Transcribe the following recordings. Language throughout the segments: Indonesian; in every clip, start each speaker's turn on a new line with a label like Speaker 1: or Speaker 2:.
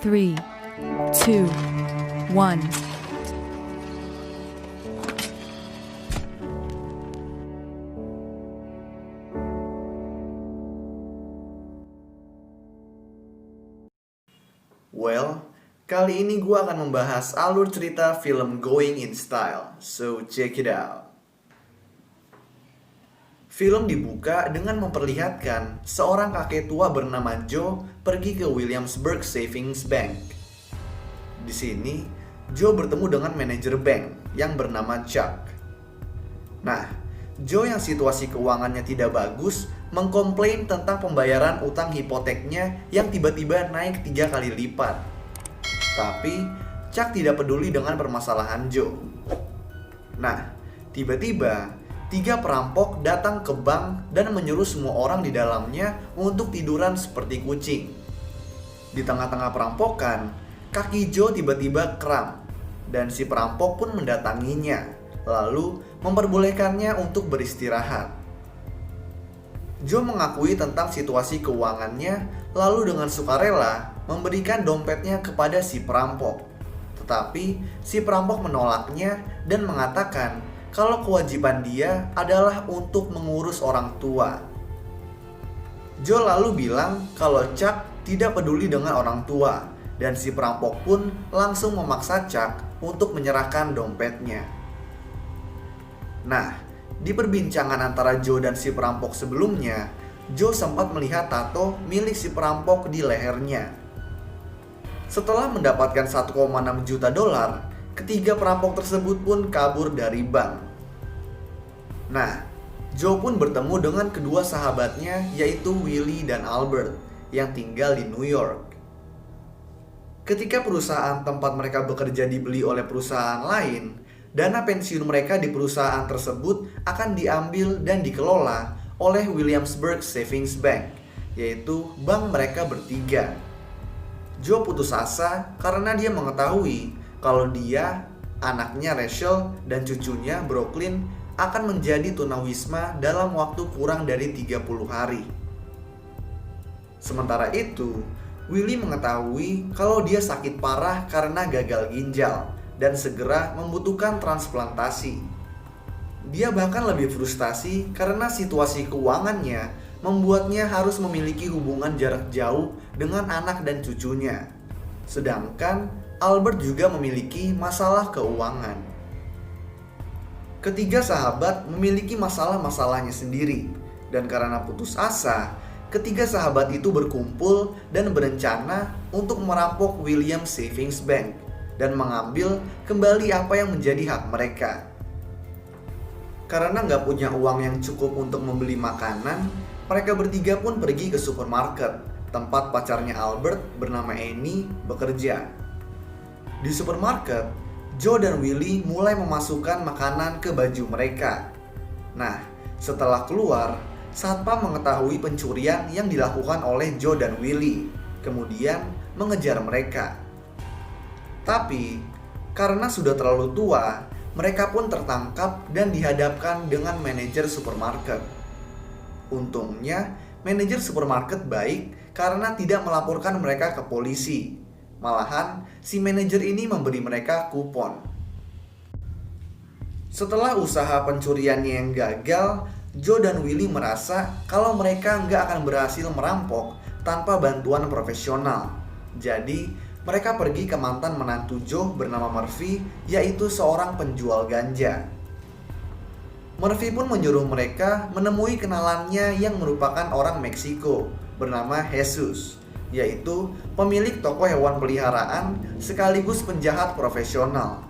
Speaker 1: 3, 2, 1.
Speaker 2: Well, kali ini gue akan membahas alur cerita film Going in Style, so check it out. Film dibuka dengan memperlihatkan seorang kakek tua bernama Joe pergi ke Williamsburg Savings Bank. Di sini, Joe bertemu dengan manajer bank yang bernama Chuck. Nah, Joe yang situasi keuangannya tidak bagus mengkomplain tentang pembayaran utang hipoteknya yang tiba-tiba naik 3 kali lipat. Tapi, Chuck tidak peduli dengan permasalahan Joe. Nah, tiba-tiba 3 perampok datang ke bank dan menyuruh semua orang di dalamnya untuk tiduran seperti kucing. Di tengah-tengah perampokan, kaki Joe tiba-tiba kram dan si perampok pun mendatanginya, lalu memperbolehkannya untuk beristirahat. Joe mengakui tentang situasi keuangannya, lalu dengan sukarela memberikan dompetnya kepada si perampok. Tetapi si perampok menolaknya dan mengatakan kalau kewajiban dia adalah untuk mengurus orang tua. Joe lalu bilang kalau Chuck tidak peduli dengan orang tua, dan si perampok pun langsung memaksa Chuck untuk menyerahkan dompetnya. Nah, di perbincangan antara Joe dan si perampok sebelumnya, Joe sempat melihat tato milik si perampok di lehernya. Setelah mendapatkan 1,6 juta dolar, ketiga perampok tersebut pun kabur dari bank. Nah, Joe pun bertemu dengan kedua sahabatnya yaitu Willie dan Albert yang tinggal di New York. Ketika perusahaan tempat mereka bekerja dibeli oleh perusahaan lain, dana pensiun mereka di perusahaan tersebut akan diambil dan dikelola oleh Williamsburg Savings Bank, yaitu bank mereka bertiga. Joe putus asa karena dia mengetahui kalau dia, anaknya Rachel, dan cucunya Brooklyn akan menjadi tunawisma dalam waktu kurang dari 30 hari. Sementara itu, Willie mengetahui kalau dia sakit parah karena gagal ginjal dan segera membutuhkan transplantasi. Dia bahkan lebih frustasi karena situasi keuangannya membuatnya harus memiliki hubungan jarak jauh dengan anak dan cucunya. Sedangkan Albert juga memiliki masalah keuangan. Ketiga sahabat memiliki masalah-masalahnya sendiri, dan karena putus asa, ketiga sahabat itu berkumpul dan berencana untuk merampok William Savings Bank dan mengambil kembali apa yang menjadi hak mereka. Karena nggak punya uang yang cukup untuk membeli makanan, mereka bertiga pun pergi ke supermarket tempat pacarnya Albert bernama Annie bekerja. Di supermarket, Joe dan Willie mulai memasukkan makanan ke baju mereka. Nah, setelah keluar, satpam mengetahui pencurian yang dilakukan oleh Joe dan Willie, kemudian mengejar mereka. Tapi, karena sudah terlalu tua, mereka pun tertangkap dan dihadapkan dengan manajer supermarket. Untungnya, manajer supermarket baik karena tidak melaporkan mereka ke polisi. Malahan, si manajer ini memberi mereka kupon. Setelah usaha pencuriannya yang gagal, Joe dan Willie merasa kalau mereka nggak akan berhasil merampok tanpa bantuan profesional. Jadi, mereka pergi ke mantan menantu Joe bernama Murphy, yaitu seorang penjual ganja. Murphy pun menyuruh mereka menemui kenalannya yang merupakan orang Meksiko bernama Jesus, yaitu pemilik toko hewan peliharaan sekaligus penjahat profesional.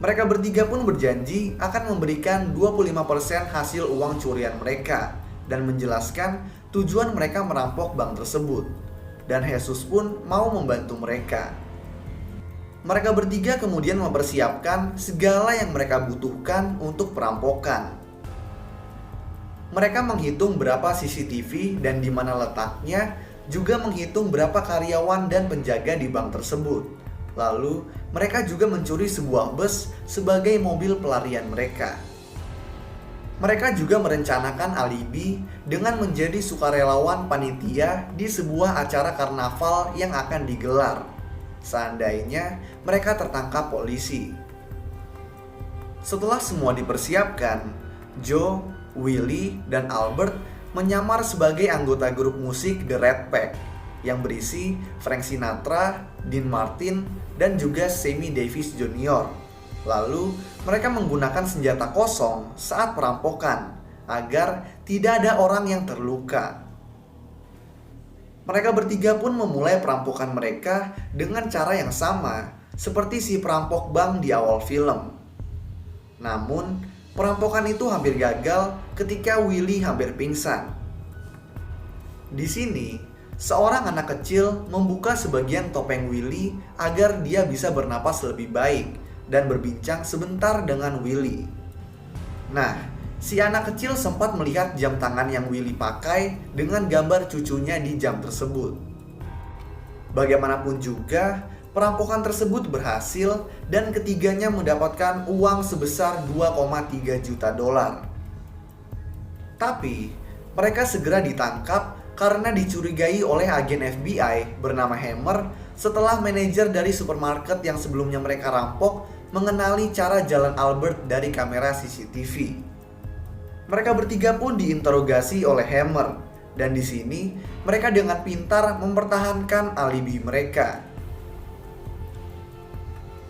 Speaker 2: Mereka bertiga pun berjanji akan memberikan 25% hasil uang curian mereka dan menjelaskan tujuan mereka merampok bank tersebut. Dan Jesus pun mau membantu mereka. Mereka bertiga kemudian mempersiapkan segala yang mereka butuhkan untuk perampokan. Mereka menghitung berapa CCTV dan di mana letaknya, juga menghitung berapa karyawan dan penjaga di bank tersebut. Lalu, mereka juga mencuri sebuah bus sebagai mobil pelarian mereka. Mereka juga merencanakan alibi dengan menjadi sukarelawan panitia di sebuah acara karnaval yang akan digelar seandainya mereka tertangkap polisi. Setelah semua dipersiapkan, Joe, Willie, dan Albert menyamar sebagai anggota grup musik The Rat Pack yang berisi Frank Sinatra, Dean Martin, dan juga Sammy Davis Jr. Lalu mereka menggunakan senjata kosong saat perampokan agar tidak ada orang yang terluka. Mereka bertiga pun memulai perampokan mereka dengan cara yang sama seperti si perampok bank di awal film. Namun, perampokan itu hampir gagal ketika Willie hampir pingsan. Di sini, seorang anak kecil membuka sebagian topeng Willie agar dia bisa bernapas lebih baik dan berbincang sebentar dengan Willie. Nah, si anak kecil sempat melihat jam tangan yang Willie pakai dengan gambar cucunya di jam tersebut. Bagaimanapun juga, perampokan tersebut berhasil dan ketiganya mendapatkan uang sebesar 2,3 juta dolar. Tapi, mereka segera ditangkap karena dicurigai oleh agen FBI bernama Hammer setelah manajer dari supermarket yang sebelumnya mereka rampok mengenali cara jalan Albert dari kamera CCTV. Mereka bertiga pun diinterogasi oleh Hammer, dan di sini mereka dengan pintar mempertahankan alibi mereka.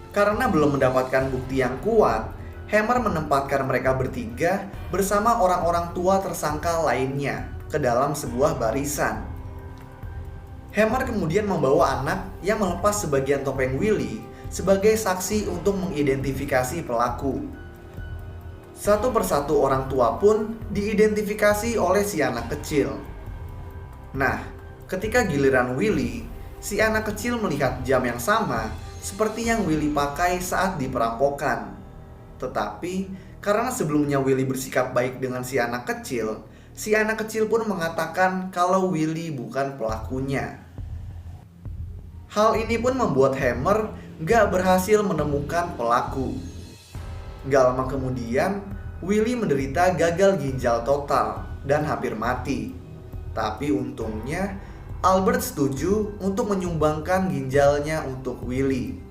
Speaker 2: Karena belum mendapatkan bukti yang kuat, Hammer menempatkan mereka bertiga bersama orang-orang tua tersangka lainnya ke dalam sebuah barisan. Hammer kemudian membawa anak yang melepas sebagian topeng Willie sebagai saksi untuk mengidentifikasi pelaku. Satu persatu orang tua pun diidentifikasi oleh si anak kecil. Nah, ketika giliran Willie, si anak kecil melihat jam yang sama seperti yang Willie pakai saat di perampokan. Tetapi, karena sebelumnya Willie bersikap baik dengan si anak kecil pun mengatakan kalau Willie bukan pelakunya. Hal ini pun membuat Hammer gak berhasil menemukan pelaku. Gak lama kemudian, Willie menderita gagal ginjal total dan hampir mati. Tapi untungnya, Albert setuju untuk menyumbangkan ginjalnya untuk Willie.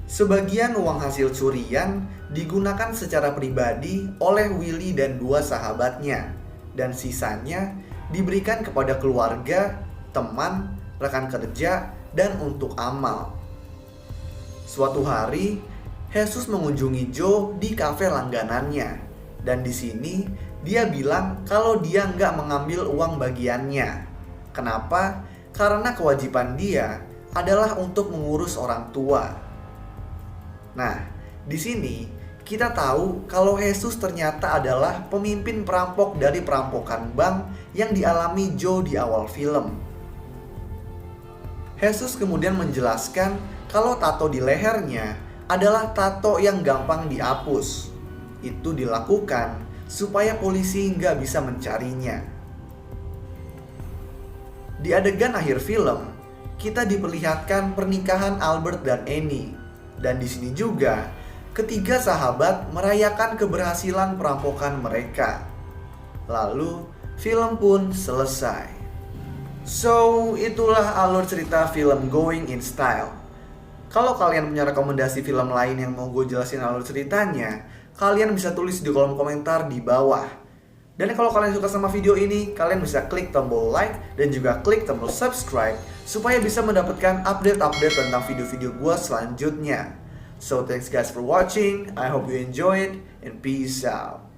Speaker 2: Sebagian uang hasil curian digunakan secara pribadi oleh Willie dan dua sahabatnya, dan sisanya diberikan kepada keluarga, teman, rekan kerja, dan untuk amal. Suatu hari, Jesus mengunjungi Joe di kafe langganannya, dan di sini dia bilang kalau dia nggak mengambil uang bagiannya. Kenapa? Karena kewajiban dia adalah untuk mengurus orang tua. Nah, di sini kita tahu kalau Jesus ternyata adalah pemimpin perampok dari perampokan bank yang dialami Joe di awal film. Jesus kemudian menjelaskan kalau tato di lehernya adalah tato yang gampang dihapus. Itu dilakukan supaya polisi nggak bisa mencarinya. Di adegan akhir film, kita diperlihatkan pernikahan Albert dan Annie. Dan di sini juga, ketiga sahabat merayakan keberhasilan perampokan mereka. Lalu, film pun selesai. So, itulah alur cerita film Going in Style. Kalau kalian punya rekomendasi film lain yang mau gue jelasin alur ceritanya, kalian bisa tulis di kolom komentar di bawah. Dan kalau kalian suka sama video ini, kalian bisa klik tombol like dan juga klik tombol subscribe supaya bisa mendapatkan update-update tentang video-video gue selanjutnya. So thanks guys for watching, I hope you enjoyed, and peace out.